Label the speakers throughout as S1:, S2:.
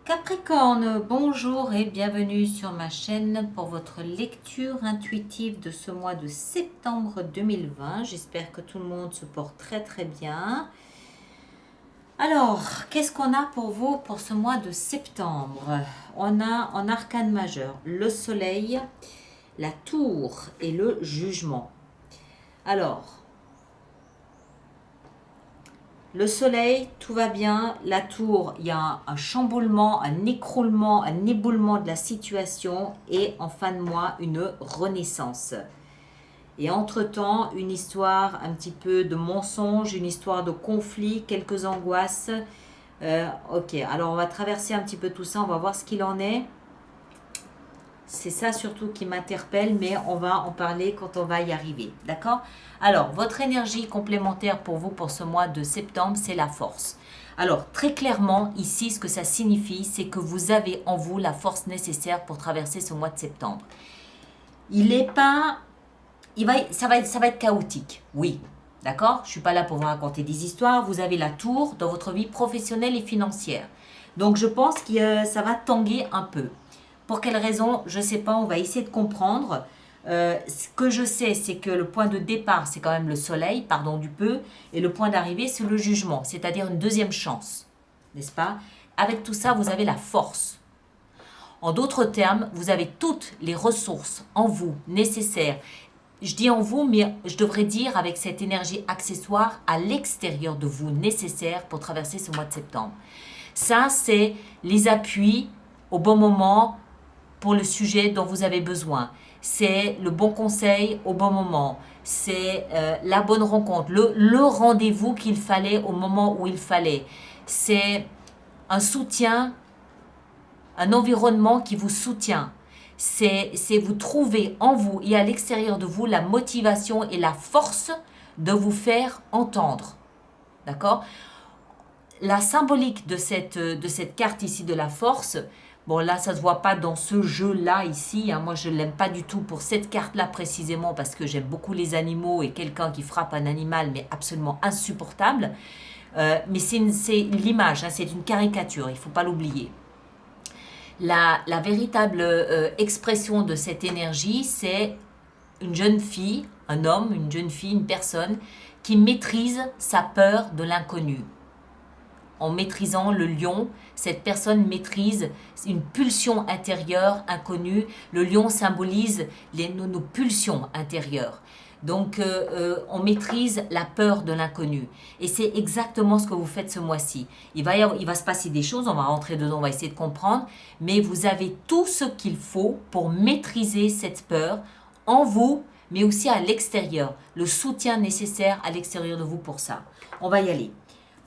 S1: Capricorne, bonjour et bienvenue sur ma chaîne pour votre lecture intuitive de ce mois de septembre 2020. J'espère que tout le monde se porte très bien. Alors, qu'est-ce qu'on a pour vous pour ce mois de septembre? On a en arcane majeur le soleil, la tour et le jugement. Alors, le soleil, tout va bien. La tour, il y a un chamboulement, un écroulement, un éboulement de la situation. Et en fin de mois, une renaissance. Et entre-temps, une histoire un petit peu de mensonge, une histoire de conflit, quelques angoisses. Ok, alors on va traverser un petit peu tout ça, on va voir ce qu'il en est. C'est ça surtout qui m'interpelle, mais on va en parler quand on va y arriver. D'accord? Alors, votre énergie complémentaire pour vous pour ce mois de septembre, c'est la force. Alors, très clairement, ici, ce que ça signifie, c'est que vous avez en vous la force nécessaire pour traverser ce mois de septembre. Il n'est pas... ça va être chaotique, oui. D'accord? Je ne suis pas là pour vous raconter des histoires. Vous avez la tour dans votre vie professionnelle et financière. Donc, je pense que ça va tanguer un peu. Pour quelle raison? Je ne sais pas, on va essayer de comprendre. Ce que je sais, c'est que le point de départ, c'est quand même le soleil, pardon du peu, et le point d'arrivée, c'est le jugement, c'est-à-dire une deuxième chance, n'est-ce pas? Avec tout ça, vous avez la force. En d'autres termes, vous avez toutes les ressources en vous nécessaires. Je dis en vous, mais je devrais dire avec cette énergie accessoire à l'extérieur de vous nécessaire pour traverser ce mois de septembre. Ça, c'est les appuis au bon moment, pour le sujet dont vous avez besoin. C'est le bon conseil au bon moment. C'est la bonne rencontre, le rendez-vous qu'il fallait au moment où il fallait. C'est un soutien, un environnement qui vous soutient. C'est vous trouver en vous et à l'extérieur de vous la motivation et la force de vous faire entendre. D'accord? La symbolique de cette carte ici de la force, bon là ça ne se voit pas dans ce jeu-là ici, hein. Moi je ne l'aime pas du tout pour cette carte-là précisément parce que j'aime beaucoup les animaux et quelqu'un qui frappe un animal mais absolument insupportable. Mais c'est l'image, hein, c'est une caricature, il ne faut pas l'oublier. La véritable expression de cette énergie, c'est une jeune fille, un homme, une jeune fille, une personne qui maîtrise sa peur de l'inconnu. En maîtrisant le lion, cette personne maîtrise une pulsion intérieure inconnue. Le lion symbolise nos pulsions intérieures. Donc, on maîtrise la peur de l'inconnu. Et c'est exactement ce que vous faites ce mois-ci. Il va se passer des choses, on va rentrer dedans, on va essayer de comprendre. Mais vous avez tout ce qu'il faut pour maîtriser cette peur en vous, mais aussi à l'extérieur. Le soutien nécessaire à l'extérieur de vous pour ça. On va y aller.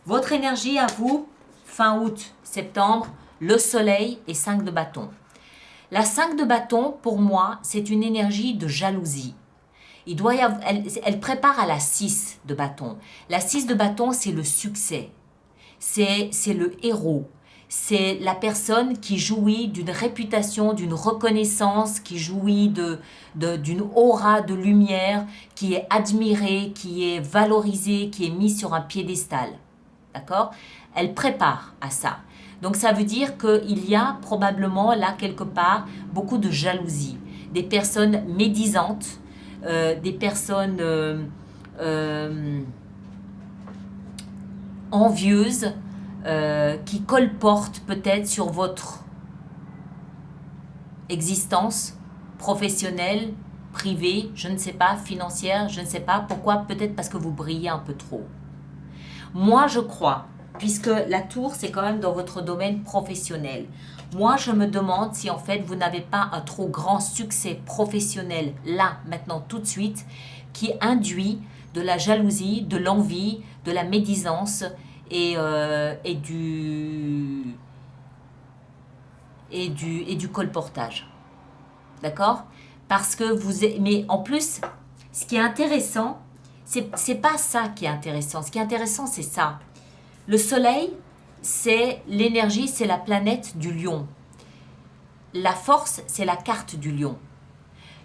S1: Votre énergie à vous, fin août, septembre, le soleil et 5 de bâton. La 5 de bâton, pour moi, c'est une énergie de jalousie. Elle prépare à la 6 de bâton. La 6 de bâton, c'est le succès. C'est le héros. C'est la personne qui jouit d'une réputation, d'une reconnaissance, qui jouit d'une aura de lumière, qui est admirée, qui est valorisée, qui est mise sur un piédestal. D'accord? Elle prépare à ça. Donc ça veut dire qu'il y a probablement là quelque part beaucoup de jalousie. Des personnes médisantes, des personnes envieuses qui colportent peut-être sur votre existence professionnelle, privée, je ne sais pas, financière, je ne sais pas. Pourquoi? Peut-être parce que vous brillez un peu trop. Moi, je crois, puisque la tour, c'est quand même dans votre domaine professionnel. Moi, je me demande si en fait, vous n'avez pas un trop grand succès professionnel, là, maintenant, tout de suite, qui induit de la jalousie, de l'envie, de la médisance et du colportage. D'accord? Parce que mais en plus, ce qui est intéressant, c'est pas ça qui est intéressant. Ce qui est intéressant, c'est ça. Le soleil, c'est l'énergie, c'est la planète du lion. La force, c'est la carte du lion.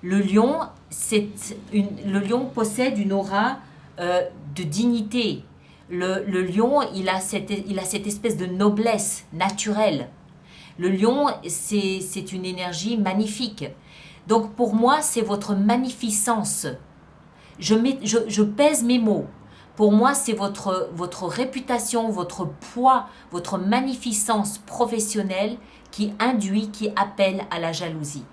S1: Le lion, le lion possède une aura de dignité. Le lion, il a cette espèce de noblesse naturelle. Le lion, c'est une énergie magnifique. Donc pour moi, c'est votre magnificence. Je pèse mes mots. Pour moi, c'est votre réputation, votre poids, votre magnificence professionnelle qui induit, qui appelle à la jalousie.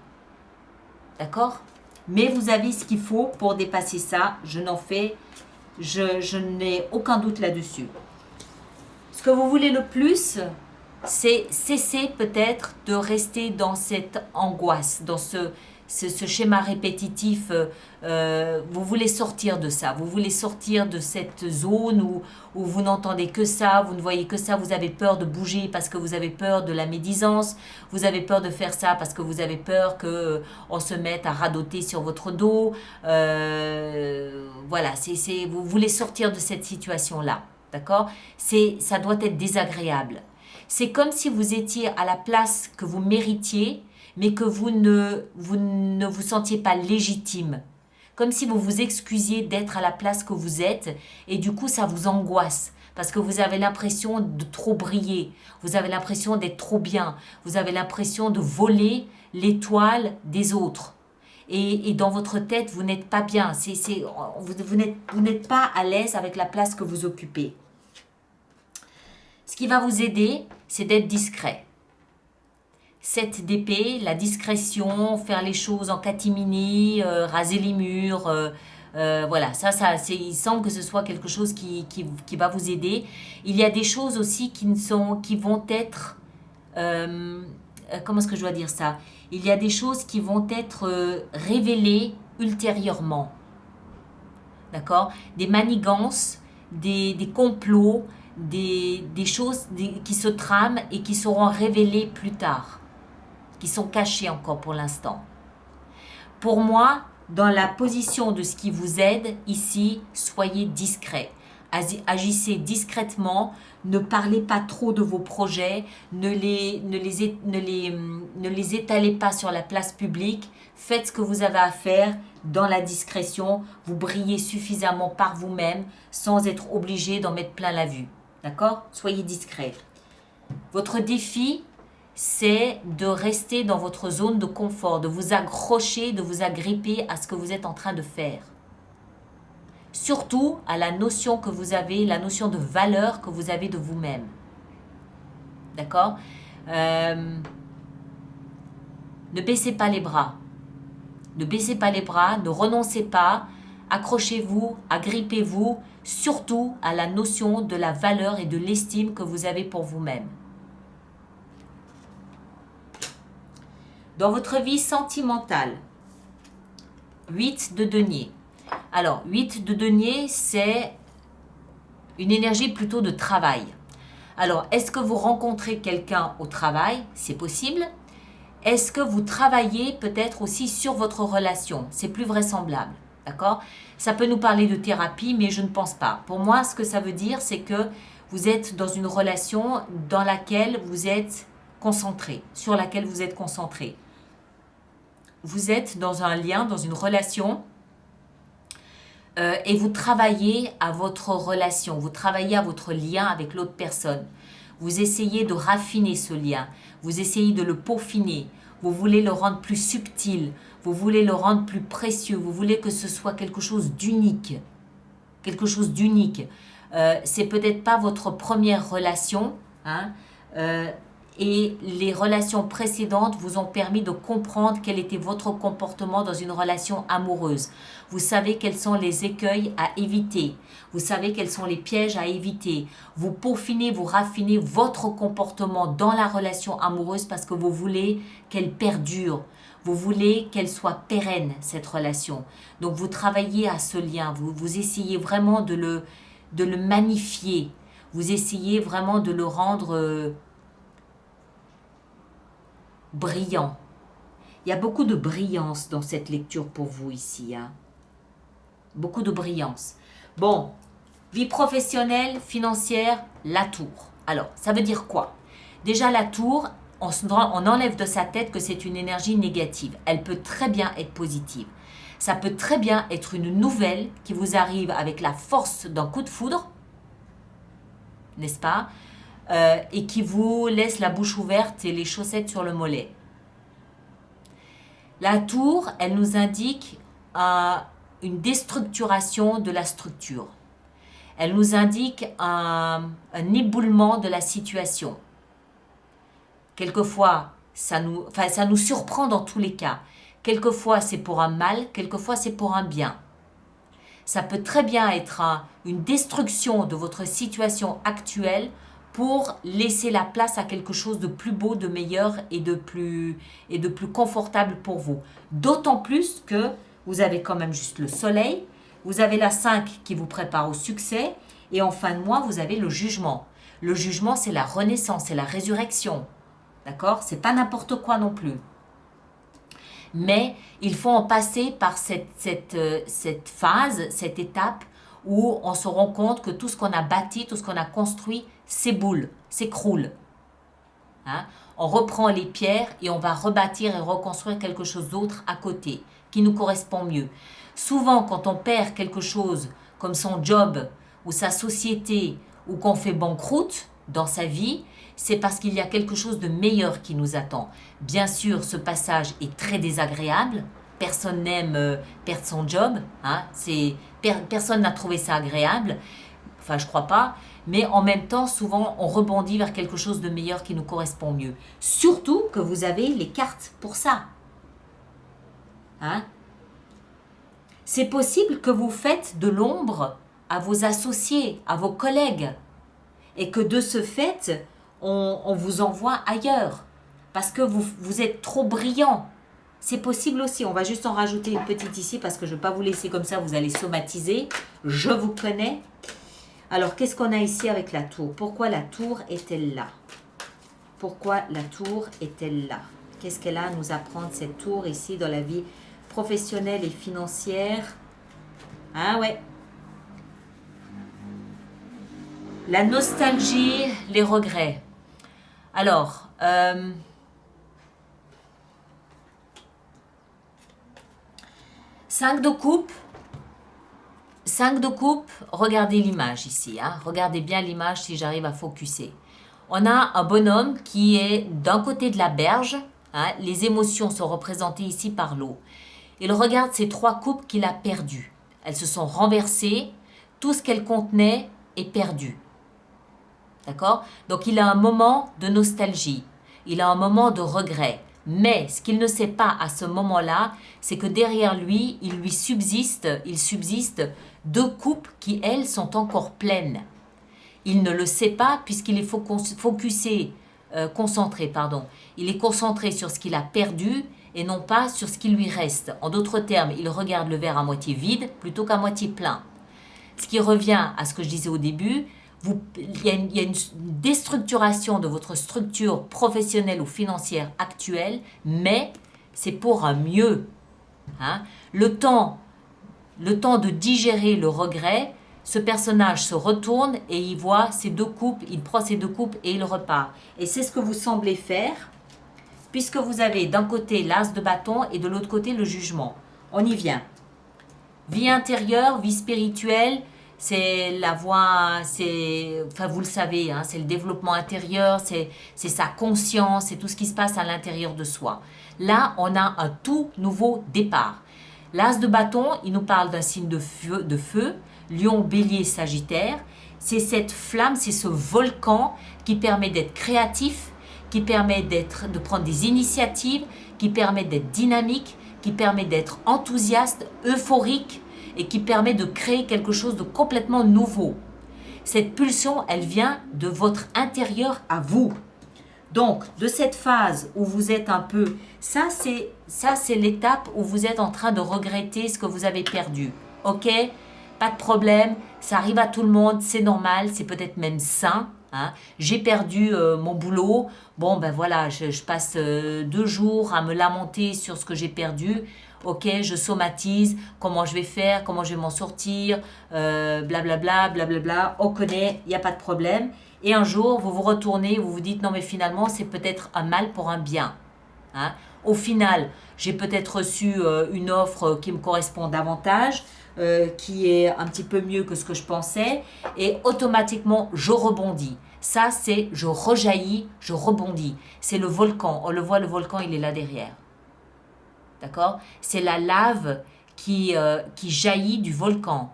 S1: D'accord? Mais vous avez ce qu'il faut pour dépasser ça. Je n'ai aucun doute là-dessus. Ce que vous voulez le plus, c'est cesser peut-être de rester dans cette angoisse, dans ce schéma répétitif. Vous voulez sortir de ça, vous voulez sortir de cette zone où vous n'entendez que ça, vous ne voyez que ça, vous avez peur de bouger parce que vous avez peur de la médisance, vous avez peur de faire ça parce que vous avez peur qu'on se mette à radoter sur votre dos. Voilà, vous voulez sortir de cette situation-là, d'accord? Ça doit être désagréable. C'est comme si vous étiez à la place que vous méritiez, mais que vous ne vous sentiez pas légitime. Comme si vous vous excusiez d'être à la place que vous êtes, et du coup ça vous angoisse, parce que vous avez l'impression de trop briller, vous avez l'impression d'être trop bien, vous avez l'impression de voler l'étoile des autres. Et dans votre tête, vous n'êtes pas bien, vous n'êtes pas à l'aise avec la place que vous occupez. Ce qui va vous aider, c'est d'être discret. 7 d'épée, la discrétion, faire les choses en catimini, raser les murs, voilà, il semble que ce soit quelque chose qui va vous aider. Il y a des choses aussi qui vont être, comment est-ce que je dois dire ça? Il y a des choses qui vont être révélées ultérieurement, d'accord? Des manigances, des complots, des choses qui se trament et qui seront révélées plus tard, qui sont cachées encore pour l'instant. Pour moi, dans la position de ce qui vous aide ici, soyez discret. Agissez discrètement, ne parlez pas trop de vos projets, ne les étalez pas sur la place publique, faites ce que vous avez à faire dans la discrétion, vous brillez suffisamment par vous-même sans être obligé d'en mettre plein la vue. D'accord? Soyez discret. Votre défi, c'est de rester dans votre zone de confort, de vous accrocher, de vous agripper à ce que vous êtes en train de faire. Surtout à la notion que vous avez, la notion de valeur que vous avez de vous-même. D'accord? Ne baissez pas les bras. Ne baissez pas les bras, ne renoncez pas, accrochez-vous, agrippez-vous, surtout à la notion de la valeur et de l'estime que vous avez pour vous-même. Dans votre vie sentimentale, 8 de denier. Alors, 8 de denier, c'est une énergie plutôt de travail. Alors, est-ce que vous rencontrez quelqu'un au travail? C'est possible. Est-ce que vous travaillez peut-être aussi sur votre relation? C'est plus vraisemblable. D'accord? Ça peut nous parler de thérapie, mais je ne pense pas. Pour moi, ce que ça veut dire, c'est que vous êtes dans une relation dans laquelle vous êtes concentré, sur laquelle vous êtes concentré. Vous êtes dans un lien, dans une relation, et vous travaillez à votre relation, vous travaillez à votre lien avec l'autre personne. Vous essayez de raffiner ce lien, vous essayez de le peaufiner, vous voulez le rendre plus subtil, vous voulez le rendre plus précieux, vous voulez que ce soit quelque chose d'unique. Quelque chose d'unique. C'est peut-être pas votre première relation, hein, et les relations précédentes vous ont permis de comprendre quel était votre comportement dans une relation amoureuse. Vous savez quels sont les écueils à éviter. Vous savez quels sont les pièges à éviter. Vous peaufinez, vous raffinez votre comportement dans la relation amoureuse parce que vous voulez qu'elle perdure. Vous voulez qu'elle soit pérenne, cette relation. Donc vous travaillez à ce lien. Vous essayez vraiment de le magnifier. Vous essayez vraiment de le rendre brillant. Il y a beaucoup de brillance dans cette lecture pour vous ici, hein. Beaucoup de brillance. Bon, vie professionnelle, financière, la tour. Alors, ça veut dire quoi? Déjà, la tour, on enlève de sa tête que c'est une énergie négative. Elle peut très bien être positive. Ça peut très bien être une nouvelle qui vous arrive avec la force d'un coup de foudre, n'est-ce pas? et qui vous laisse la bouche ouverte et les chaussettes sur le mollet. La tour, elle nous indique une déstructuration de la structure. Elle nous indique un éboulement de la situation. Quelquefois, ça nous surprend dans tous les cas. Quelquefois, c'est pour un mal, quelquefois, c'est pour un bien. Ça peut très bien être une destruction de votre situation actuelle pour laisser la place à quelque chose de plus beau, de meilleur et de plus confortable pour vous. D'autant plus que vous avez quand même juste le soleil, vous avez la 5 qui vous prépare au succès et en fin de mois, vous avez le jugement. Le jugement, c'est la renaissance, c'est la résurrection. D'accord? C'est pas n'importe quoi non plus. Mais il faut en passer par cette phase, cette étape où on se rend compte que tout ce qu'on a bâti, tout ce qu'on a construit, s'éboule, s'écroule. Hein? On reprend les pierres et on va rebâtir et reconstruire quelque chose d'autre à côté, qui nous correspond mieux. Souvent, quand on perd quelque chose comme son job ou sa société ou qu'on fait banqueroute dans sa vie, c'est parce qu'il y a quelque chose de meilleur qui nous attend. Bien sûr, ce passage est très désagréable. Personne n'aime perdre son job. Hein? Personne n'a trouvé ça agréable. Enfin, je crois pas. Mais en même temps, souvent, on rebondit vers quelque chose de meilleur qui nous correspond mieux. Surtout que vous avez les cartes pour ça. Hein? C'est possible que vous faites de l'ombre à vos associés, à vos collègues. Et que de ce fait, on vous envoie ailleurs. Parce que vous êtes trop brillant. C'est possible aussi. On va juste en rajouter une petite ici parce que je ne vais pas vous laisser comme ça, vous allez somatiser. Je vous connais. Alors, qu'est-ce qu'on a ici avec la tour? Pourquoi la tour est-elle là? Pourquoi la tour est-elle là? Qu'est-ce qu'elle a à nous apprendre, cette tour, ici, dans la vie professionnelle et financière? Ah ouais. La nostalgie, les regrets. Alors, 5 de coupe. 5 de coupe, regardez l'image ici. Hein. Regardez bien l'image si j'arrive à focuser. On a un bonhomme qui est d'un côté de la berge. Hein, les émotions sont représentées ici par l'eau. Il regarde ces 3 coupes qu'il a perdues. Elles se sont renversées. Tout ce qu'elles contenaient est perdu. D'accord? Donc il a un moment de nostalgie. Il a un moment de regret. Mais ce qu'il ne sait pas à ce moment-là, c'est que derrière lui, il subsiste 2 coupes qui, elles, sont encore pleines. Il ne le sait pas puisqu'il est concentré. Il est concentré sur ce qu'il a perdu et non pas sur ce qui lui reste. En d'autres termes, il regarde le verre à moitié vide plutôt qu'à moitié plein. Ce qui revient à ce que je disais au début, il y a une déstructuration de votre structure professionnelle ou financière actuelle, mais c'est pour un mieux. Hein? Le temps de digérer le regret, ce personnage se retourne et il voit ces 2 coupes, il prend ces 2 coupes et il repart. Et c'est ce que vous semblez faire, puisque vous avez d'un côté l'as de bâton et de l'autre côté le jugement. On y vient. Vie intérieure, vie spirituelle, c'est la voie, vous le savez, hein, c'est le développement intérieur, c'est sa conscience, c'est tout ce qui se passe à l'intérieur de soi. Là, on a un tout nouveau départ. L'as de bâton, il nous parle d'un signe de feu, Lion, Bélier, Sagittaire. C'est cette flamme, c'est ce volcan qui permet d'être créatif, qui permet de prendre des initiatives, qui permet d'être dynamique, qui permet d'être enthousiaste, euphorique, et qui permet de créer quelque chose de complètement nouveau. Cette pulsion, elle vient de votre intérieur à vous. Donc, de cette phase où vous êtes un peu... Ça, c'est l'étape où vous êtes en train de regretter ce que vous avez perdu. Ok? Pas de problème, ça arrive à tout le monde, c'est normal, c'est peut-être même sain. Hein? J'ai perdu mon boulot. Bon, ben voilà, je passe 2 jours à me lamenter sur ce que j'ai perdu. Ok, je somatise, comment je vais faire, comment je vais m'en sortir, blablabla, blablabla, on connaît, il n'y a pas de problème. Et un jour, vous vous retournez, vous vous dites, non mais finalement, c'est peut-être un mal pour un bien. Hein? Au final, j'ai peut-être reçu une offre qui me correspond davantage. qui est un petit peu mieux que ce que je pensais, et automatiquement je rebondis. Ça, c'est je rejaillis, je rebondis. C'est le volcan. On le voit, le volcan, il est là derrière. D'accord? C'est la lave qui jaillit du volcan.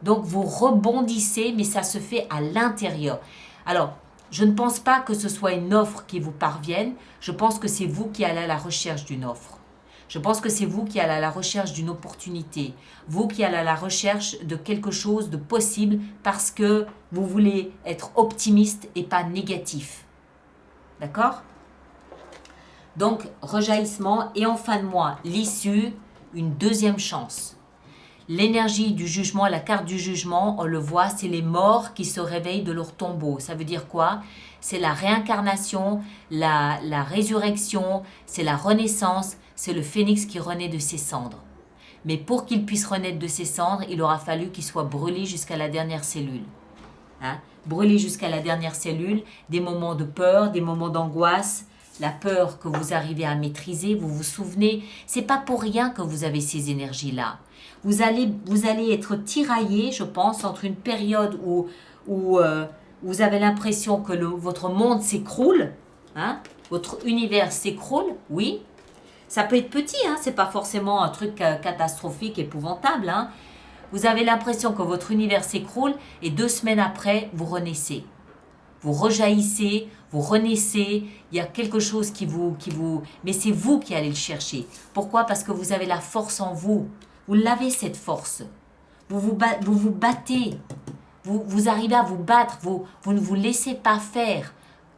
S1: Donc, vous rebondissez, mais ça se fait à l'intérieur. Alors, je ne pense pas que ce soit une offre qui vous parvienne. Je pense que c'est vous qui allez à la recherche d'une offre. Je pense que c'est vous qui allez à la recherche d'une opportunité. Vous qui allez à la recherche de quelque chose de possible parce que vous voulez être optimiste et pas négatif. D'accord? Donc, rejaillissement et en fin de mois, l'issue, une deuxième chance. L'énergie du jugement, la carte du jugement, on le voit, c'est les morts qui se réveillent de leur tombeau. Ça veut dire quoi? C'est la réincarnation, la résurrection, c'est la renaissance, c'est le phénix qui renaît de ses cendres. Mais pour qu'il puisse renaître de ses cendres, il aura fallu qu'il soit brûlé jusqu'à la dernière cellule. Hein? Brûlé jusqu'à la dernière cellule, des moments de peur, des moments d'angoisse, la peur que vous arrivez à maîtriser, vous vous souvenez, c'est pas pour rien que vous avez ces énergies-là. Vous allez être tiraillé, je pense, entre une période où vous avez l'impression que votre monde s'écroule, hein, votre univers s'écroule, oui. Ça peut être petit, hein, c'est pas forcément un truc catastrophique, épouvantable. Hein. Vous avez l'impression que votre univers s'écroule et 2 semaines après, vous renaissez. Vous rejaillissez, vous renaissez, il y a quelque chose qui vous... Mais c'est vous qui allez le chercher. Pourquoi? Parce que vous avez la force en vous. Vous l'avez cette force. Vous vous battez. Vous arrivez à vous battre. Vous ne vous laissez pas faire.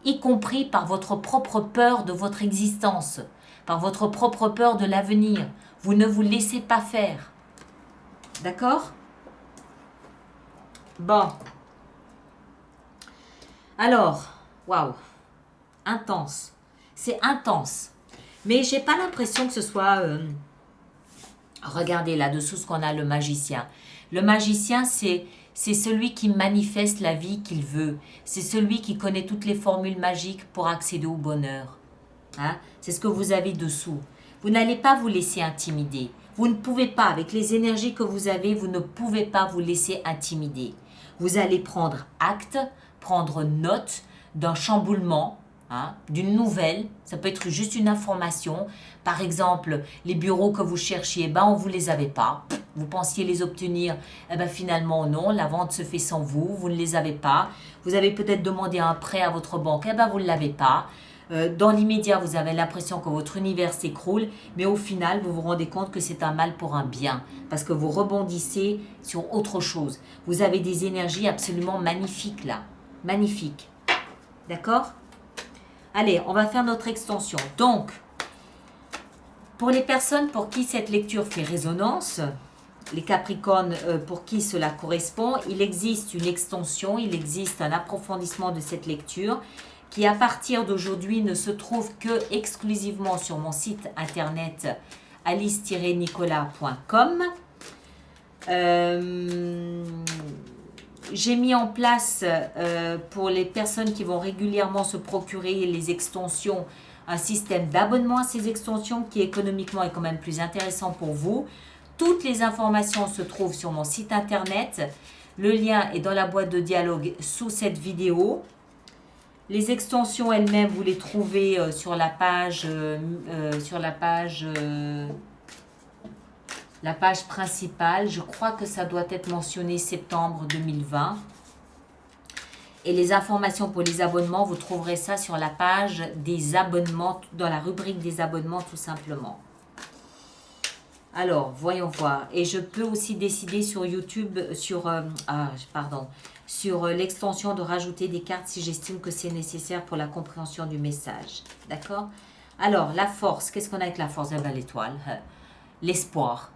S1: Y compris par votre propre peur de votre existence. Par votre propre peur de l'avenir. Vous ne vous laissez pas faire. D'accord? Bon. Alors, waouh, intense. C'est intense. Mais j'ai pas l'impression que ce soit... regardez là-dessous ce qu'on a, le magicien. Le magicien, c'est celui qui manifeste la vie qu'il veut. C'est celui qui connaît toutes les formules magiques pour accéder au bonheur. Hein? C'est ce que vous avez dessous. Vous n'allez pas vous laisser intimider. Vous ne pouvez pas, avec les énergies que vous avez, vous ne pouvez pas vous laisser intimider. Vous allez prendre acte, prendre note d'un chamboulement, hein, d'une nouvelle. Ça peut être juste une information. Par exemple, les bureaux que vous cherchiez, on ne vous les avait pas. Vous pensiez les obtenir, finalement non, la vente se fait sans vous, vous ne les avez pas. Vous avez peut-être demandé un prêt à votre banque, vous ne l'avez pas. Dans l'immédiat, vous avez l'impression que votre univers s'écroule, mais au final, vous vous rendez compte que c'est un mal pour un bien, parce que vous rebondissez sur autre chose. Vous avez des énergies absolument magnifiques là, magnifiques. D'accord? Allez, on va faire notre extension. Donc, pour les personnes pour qui cette lecture fait résonance, les Capricornes pour qui cela correspond, il existe une extension, il existe un approfondissement de cette lecture qui à partir d'aujourd'hui ne se trouve que exclusivement sur mon site internet alice-nicolas.com. J'ai mis en place pour les personnes qui vont régulièrement se procurer les extensions un système d'abonnement à ces extensions qui économiquement est quand même plus intéressant pour vous. Toutes les informations se trouvent sur mon site internet. Le lien est dans la boîte de dialogue sous cette vidéo. Les extensions elles-mêmes, vous les trouvez sur la page principale. Je crois que ça doit être mentionné septembre 2020. Et les informations pour les abonnements, vous trouverez ça sur la page des abonnements, dans la rubrique des abonnements tout simplement. Alors, voyons voir. Et je peux aussi décider sur YouTube, sur l'extension de rajouter des cartes si j'estime que c'est nécessaire pour la compréhension du message. D'accord? Alors, la force. Qu'est-ce qu'on a avec la force? L'étoile. L'espoir.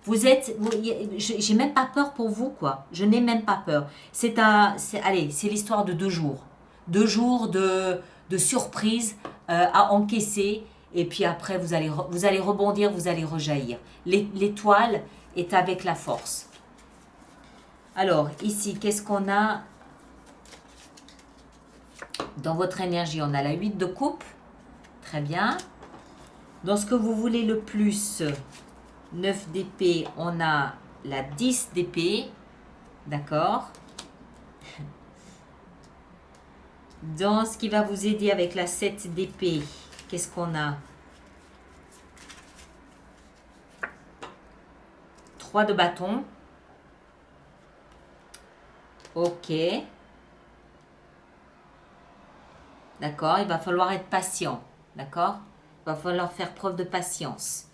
S1: J'ai même pas peur pour vous, quoi. Je n'ai même pas peur. C'est l'histoire de 2 jours. 2 jours de surprise à encaisser. Et puis après, vous allez rebondir, vous allez rejaillir. L'étoile est avec la force. Alors, ici, qu'est-ce qu'on a dans votre énergie? On a la 8 de coupe. Très bien. Dans ce que vous voulez le plus, 9 d'épée, on a la 10 d'épée, d'accord? Dans ce qui va vous aider avec la 7 d'épée, qu'est-ce qu'on a? 3 de bâton. Ok. D'accord, il va falloir être patient. D'accord? Il va falloir faire preuve de patience.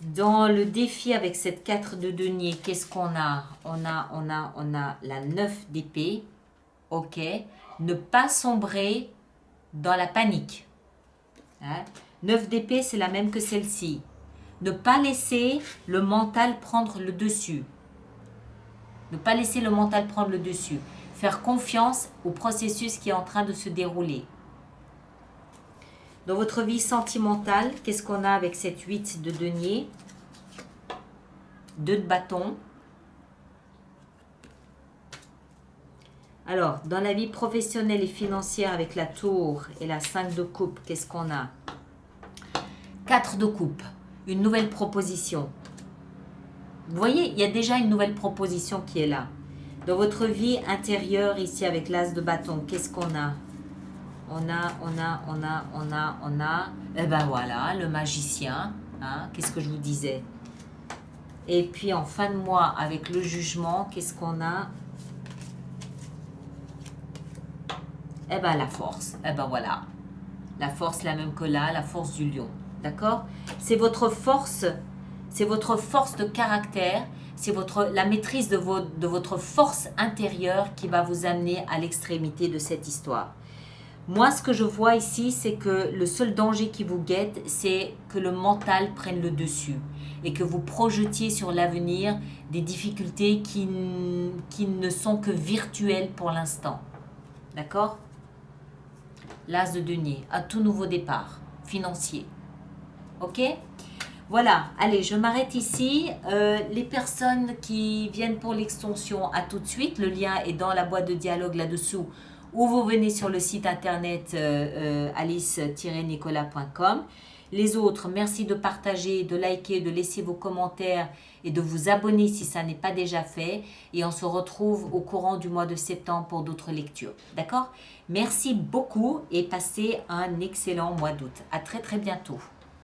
S1: Dans le défi avec cette 4 de denier, qu'est-ce qu'on a? On a la 9 d'épée. Ok. Ne pas sombrer dans la panique. Hein? 9 d'épée, c'est la même que celle-ci. Ne pas laisser le mental prendre le dessus. Ne pas laisser le mental prendre le dessus. Faire confiance au processus qui est en train de se dérouler. Dans votre vie sentimentale, qu'est-ce qu'on a avec cette 8 de denier? 2 de bâton. Alors, dans la vie professionnelle et financière avec la tour et la 5 de coupe, qu'est-ce qu'on a? 4 de coupe. Une nouvelle proposition. Vous voyez, il y a déjà une nouvelle proposition qui est là. Dans votre vie intérieure, ici, avec l'as de bâton, qu'est-ce qu'on a? On a. Eh ben voilà, le magicien. Hein, qu'est-ce que je vous disais? Et puis, en fin de mois, avec le jugement, qu'est-ce qu'on a? Eh ben, la force. Eh ben voilà. La force, la même que là, la force du lion. D'accord? C'est votre force. C'est votre force de caractère, c'est la maîtrise de votre force intérieure qui va vous amener à l'extrémité de cette histoire. Moi, ce que je vois ici, c'est que le seul danger qui vous guette, c'est que le mental prenne le dessus et que vous projetiez sur l'avenir des difficultés qui ne sont que virtuelles pour l'instant. D'accord? L'as de denier, un tout nouveau départ financier. Ok? Voilà, allez, je m'arrête ici. Les personnes qui viennent pour l'extension, à tout de suite. Le lien est dans la boîte de dialogue là-dessous. Ou vous venez sur le site internet alice-nicolas.com. Les autres, merci de partager, de liker, de laisser vos commentaires et de vous abonner si ça n'est pas déjà fait. Et on se retrouve au courant du mois de septembre pour d'autres lectures. D'accord? Merci beaucoup et passez un excellent mois d'août. À très très bientôt.